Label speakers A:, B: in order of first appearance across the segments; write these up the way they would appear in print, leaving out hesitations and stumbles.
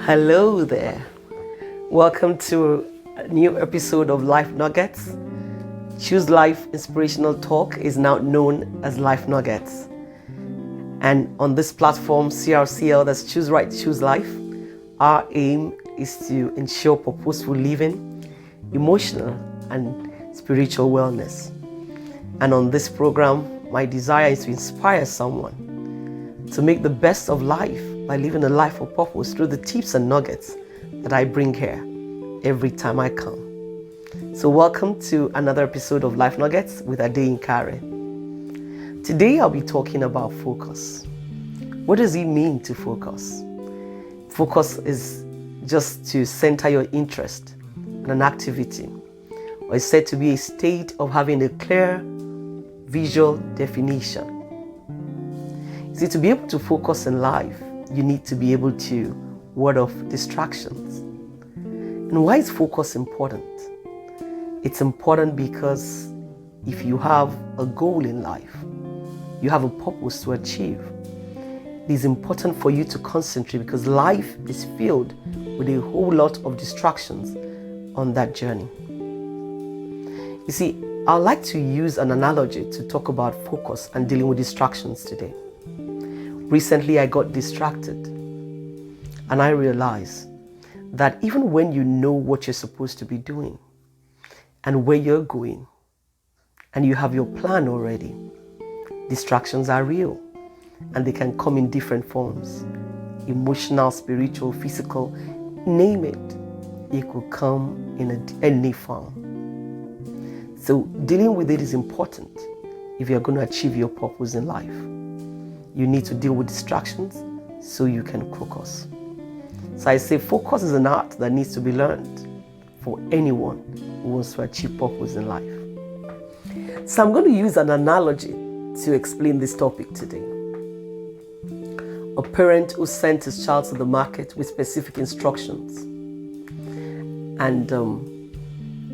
A: Hello there. Welcome to a new episode of Life Nuggets. Choose Life Inspirational Talk is now known as Life Nuggets. And on this platform, CRCL, that's Choose Right, Choose Life, our aim is to ensure purposeful living, emotional and spiritual wellness. And on this program, my desire is to inspire someone to make the best of life by living a life of purpose through the tips and nuggets that I bring here every time I come. So welcome to another episode of Life Nuggets with Adeyinka. Today I'll be talking about focus. What does it mean to focus? Focus is just to center your interest in an activity, or it's said to be a state of having a clear visual definition. See, to be able to focus in life, you need to be able to ward off distractions. And why is focus important? It's important because if you have a goal in life, you have a purpose to achieve, it is important for you to concentrate because life is filled with a whole lot of distractions on that journey. You see, I'd like to use an analogy to talk about focus and dealing with distractions today. Recently, I got distracted and I realized that even when you know what you're supposed to be doing and where you're going and you have your plan already, distractions are real and they can come in different forms. Emotional, spiritual, physical, name it. It could come in any form. So dealing with it is important if you're going to achieve your purpose in life. You need to deal with distractions so you can focus. So I say focus is an art that needs to be learned for anyone who wants to achieve purpose in life. So I'm going to use an analogy to explain this topic today. A parent who sent his child to the market with specific instructions and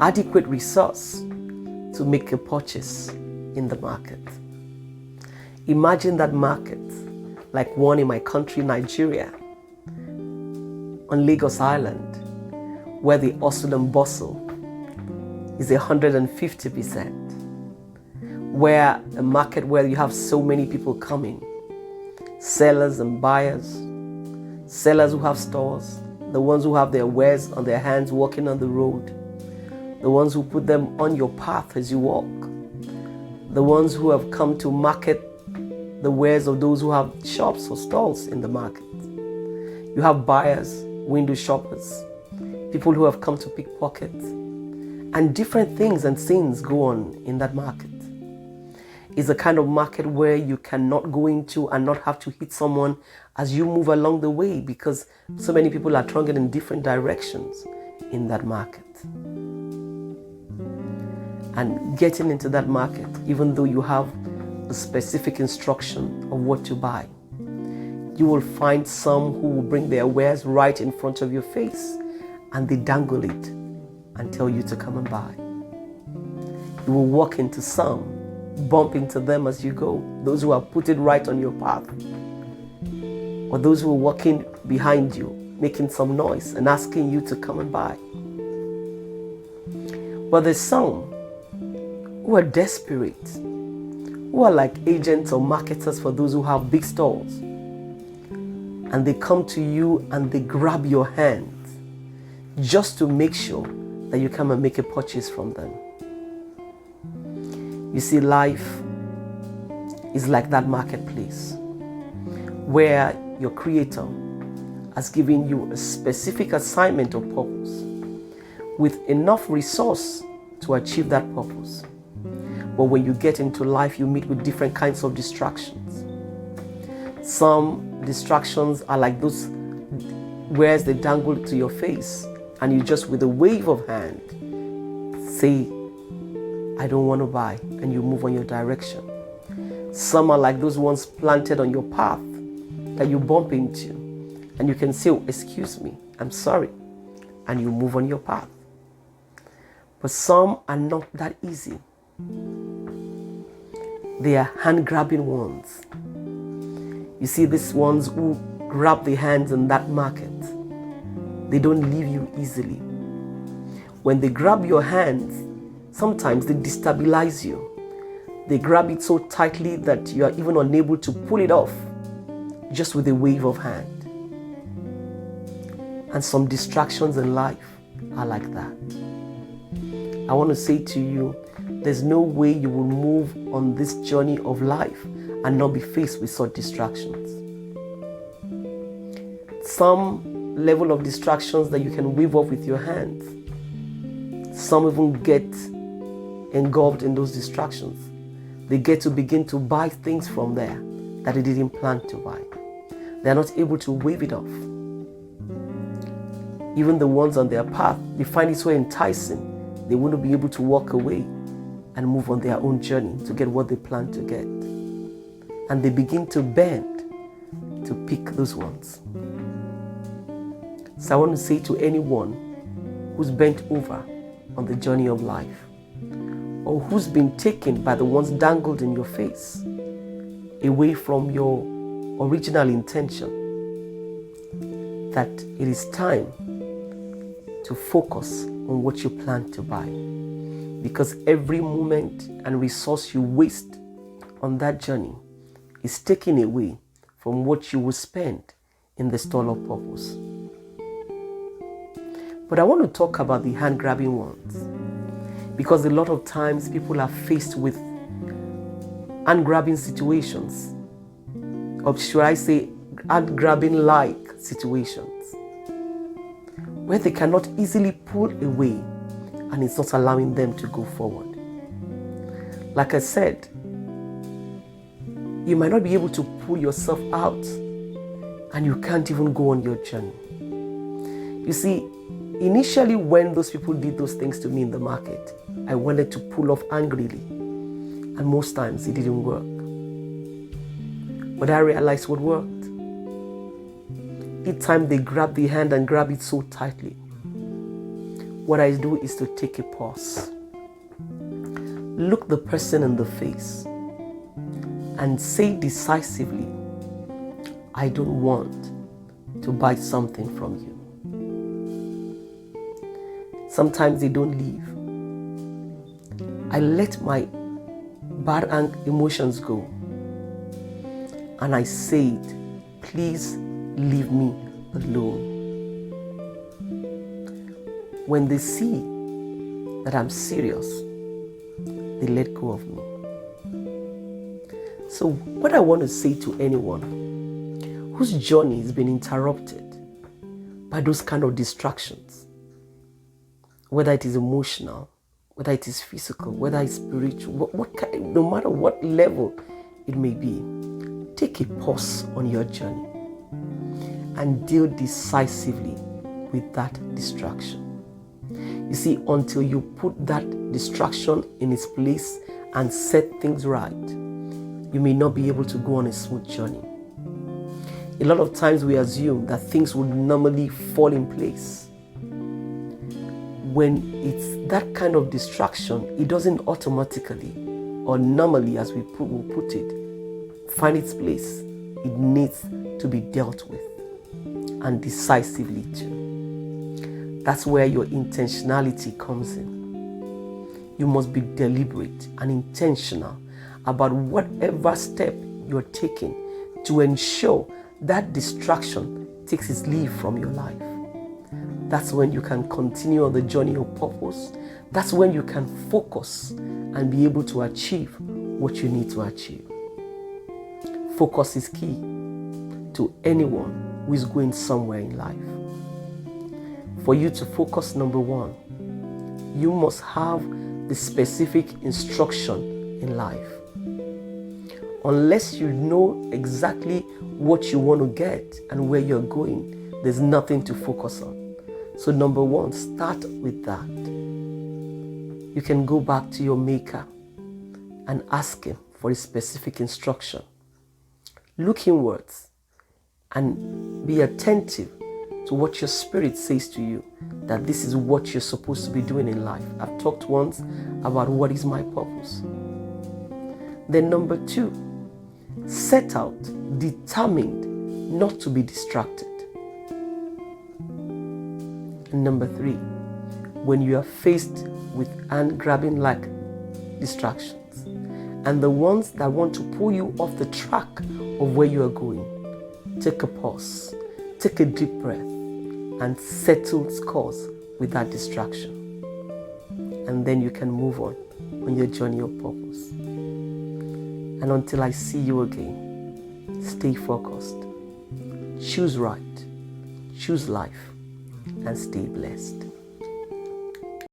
A: adequate resource to make a purchase in the market. Imagine that market, like one in my country, Nigeria, on Lagos Island, where the hustle and bustle is 150%, where a market where you have so many people coming, sellers and buyers, sellers who have stores, the ones who have their wares on their hands walking on the road, the ones who put them on your path as you walk, the ones who have come to market the wares of those who have shops or stalls in the market. You have buyers, window shoppers, people who have come to pickpocket, and different things and scenes go on in that market. It's a kind of market where you cannot go into and not have to hit someone as you move along the way because so many people are trundling in different directions in that market. And getting into that market, even though you have a specific instruction of what to buy, you will find some who will bring their wares right in front of your face and they dangle it and tell you to come and buy. You will walk into some, bump into them as you go, those who have put it right on your path, or those who are walking behind you, making some noise and asking you to come and buy. But there's some who are desperate, who are like agents or marketers for those who have big stores. And they come to you and they grab your hand just to make sure that you come and make a purchase from them. You see, life is like that marketplace where your Creator has given you a specific assignment or purpose with enough resource to achieve that purpose. But when you get into life, you meet with different kinds of distractions. Some distractions are like those wares they dangle to your face and you just with a wave of hand say, I don't want to buy, and you move on your direction. Some are like those ones planted on your path that you bump into and you can say, oh, excuse me, I'm sorry, and you move on your path. But some are not that easy. They are hand-grabbing ones. You see these ones who grab the hands in that market They don't leave you easily. When they grab your hands, sometimes they destabilize you. They grab it so tightly that you are even unable to pull it off just with a wave of hand. And some distractions in life are like that. I want to say to you, there's no way you will move on this journey of life and not be faced with such distractions. Some level of distractions that you can wave off with your hands. Some even get engulfed in those distractions. They get to begin to buy things from there that they didn't plan to buy. They're not able to wave it off. Even the ones on their path, they find it so enticing, they wouldn't be able to walk away and move on their own journey to get what they plan to get. And they begin to bend to pick those ones. So I want to say to anyone who's bent over on the journey of life, or who's been taken by the ones dangled in your face away from your original intention, that it is time to focus on what you plan to buy. Because every moment and resource you waste on that journey is taken away from what you will spend in the stall of purpose. But I want to talk about the hand-grabbing ones, because a lot of times people are faced with hand-grabbing situations, or should I say hand-grabbing-like situations, where they cannot easily pull away and it's not allowing them to go forward. Like I said, you might not be able to pull yourself out and you can't even go on your journey. You see, initially when those people did those things to me in the market, I wanted to pull off angrily, and most times it didn't work. But I realized what worked. Each time they grab the hand and grab it so tightly, what I do is to take a pause, look the person in the face, and say decisively, I don't want to buy something from you. Sometimes they don't leave. I let my bad emotions go, and I said, please leave me alone. When they see that I'm serious, they let go of me. So what I want to say to anyone whose journey has been interrupted by those kind of distractions, whether it is emotional, whether it is physical, whether it's spiritual, no matter what level it may be, take a pause on your journey and deal decisively with that distraction. You see, until you put that distraction in its place and set things right, you may not be able to go on a smooth journey. A lot of times we assume that things would normally fall in place. When it's that kind of distraction, it doesn't automatically or normally, as we will put it, find its place. It needs to be dealt with, and decisively too. That's where your intentionality comes in. You must be deliberate and intentional about whatever step you're taking to ensure that distraction takes its leave from your life. That's when you can continue on the journey of purpose. That's when you can focus and be able to achieve what you need to achieve. Focus is key to anyone who is going somewhere in life. For you to focus, number one, you must have the specific instruction in life. Unless you know exactly what you want to get and where you're going, there's nothing to focus on. So number one, start with that. You can go back to your maker and ask him for a specific instruction. Look inwards and be attentive to what your spirit says to you, that this is what you're supposed to be doing in life. I've talked once about what is my purpose. Then number two, set out determined not to be distracted. And number 3, when you are faced with hand-grabbing like distractions and the ones that want to pull you off the track of where you are going, take a pause, take a deep breath, and settle scores with that distraction. And then you can move on your journey of purpose. And until I see you again, stay focused, choose right, choose life, and stay blessed.